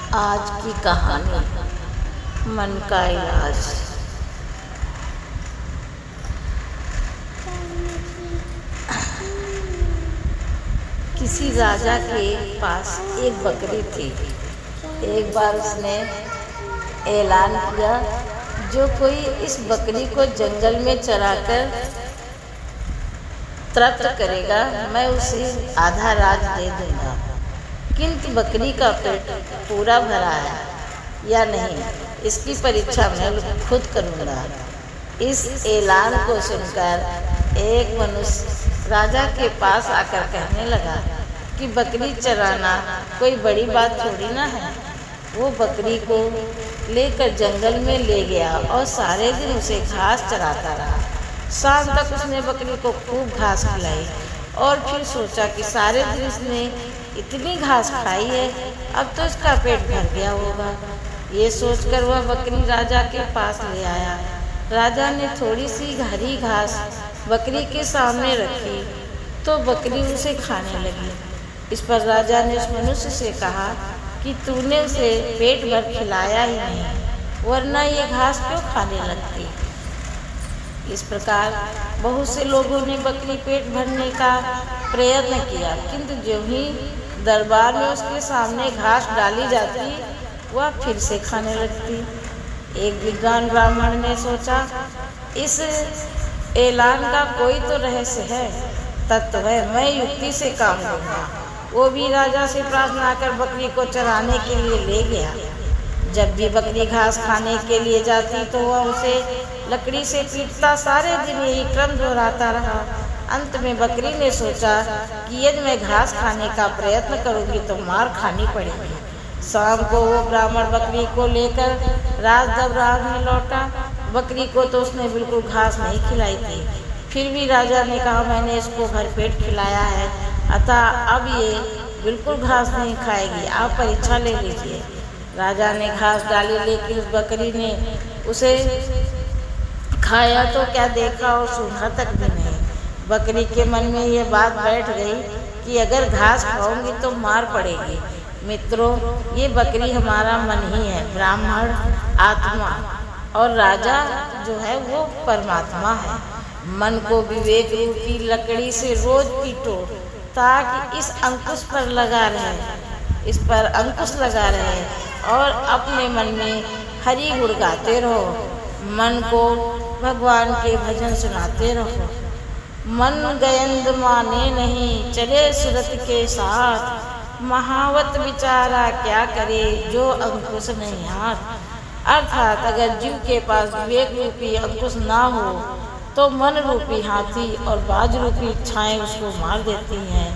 आज की कहानी मन का इलाज। किसी राजा के पास एक बकरी थी। एक बार उसने ऐलान किया, जो कोई इस बकरी को जंगल में चराकर तृप्त करेगा, मैं उसे आधा राज दे दूंगा। किंतु बकरी का पेट पूरा भरा है या नहीं, इसकी परीक्षा मैं खुद करूंगा। इस ऐलान को सुनकर एक मनुष्य राजा के पास आकर कहने लगा कि बकरी चराना कोई बड़ी बात थोड़ी ना है। वो बकरी को लेकर जंगल में ले गया और सारे दिन उसे घास चराता रहा। शाम तक उसने बकरी को खूब घास खिलाई और फिर सोचा कि सारे दिन उसने इतनी घास खाई है, अब तो इसका पेट भर गया होगा। ये सोचकर वह बकरी राजा के पास ले आया। राजा ने थोड़ी सी हरी घास बकरी के सामने रखी तो बकरी उसे खाने लगी। इस पर राजा ने उस मनुष्य से कहा कि तूने उसे पेट भर खिलाया ही नहीं, वरना ये घास क्यों खाने लगती। इस प्रकार बहुत से लोगों ने बकरी पेट भरने का प्रयत्न किया, किंतु जो ही दरबार में उसके सामने घास डाली जाती, वह फिर से खाने लगती। एक विद्वान ब्राह्मण ने सोचा, इस ऐलान का कोई तो रहस्य है, तत्व है, मैं युक्ति से काम लूँगा। वो भी राजा से प्रार्थना कर बकरी को चराने के लिए ले गया। जब भी बकरी घास खाने के लिए जाती तो वह उसे लकड़ी से पीटता। सारे दिन यही क्रम दोहराता रहा। अंत में बकरी ने सोचा कि यदि मैं घास खाने का प्रयत्न करूंगी तो मार खानी पड़ेगी। शाम को वो ब्राह्मण बकरी को लेकर रात दरबार में लौटा। बकरी को तो उसने बिल्कुल घास नहीं खिलाई थी। फिर भी राजा ने कहा, मैंने इसको भरपेट खिलाया है, अतः अब ये बिल्कुल घास नहीं खाएगी, आप परीक्षा ले लीजिए। राजा ने घास डाली, लेकिन उस बकरी ने उसे खाया तो क्या, देखा और सूंघा तक भी नहीं। बकरी के मन में ये बात बैठ गई कि अगर घास खाऊंगी तो मार पड़ेगी। मित्रों, ये बकरी हमारा मन ही है, ब्राह्मण आत्मा और राजा जो है वो परमात्मा है। मन को विवेक रूपी लकड़ी से रोज पीटो ताकि इस अंकुश पर लगा रहे, इस पर अंकुश लगा रहे और अपने मन में हरि गुण गाते रहो। मन को भगवान के भजन सुनाते रहो। मन गयंद माने नहीं, चले सुरत के साथ, महावत विचारा क्या करे, जो अंकुश नहीं हाथ। अर्थात अगर जीव के पास विवेक रूपी अंकुश ना हो तो मन रूपी हाथी और बाज रूपी इच्छाएं उसको मार देती हैं।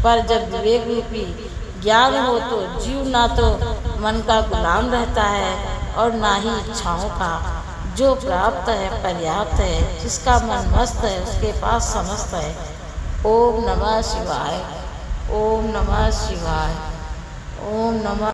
पर जब विवेक रूपी ज्ञान हो तो जीव ना तो मन का गुलाम रहता है और ना ही इच्छाओं का। जो प्राप्त है पर्याप्त है, जिसका मन मस्त है उसके पास समस्त है। ओम नमः शिवाय, ओम नमः शिवाय, ओम नमः।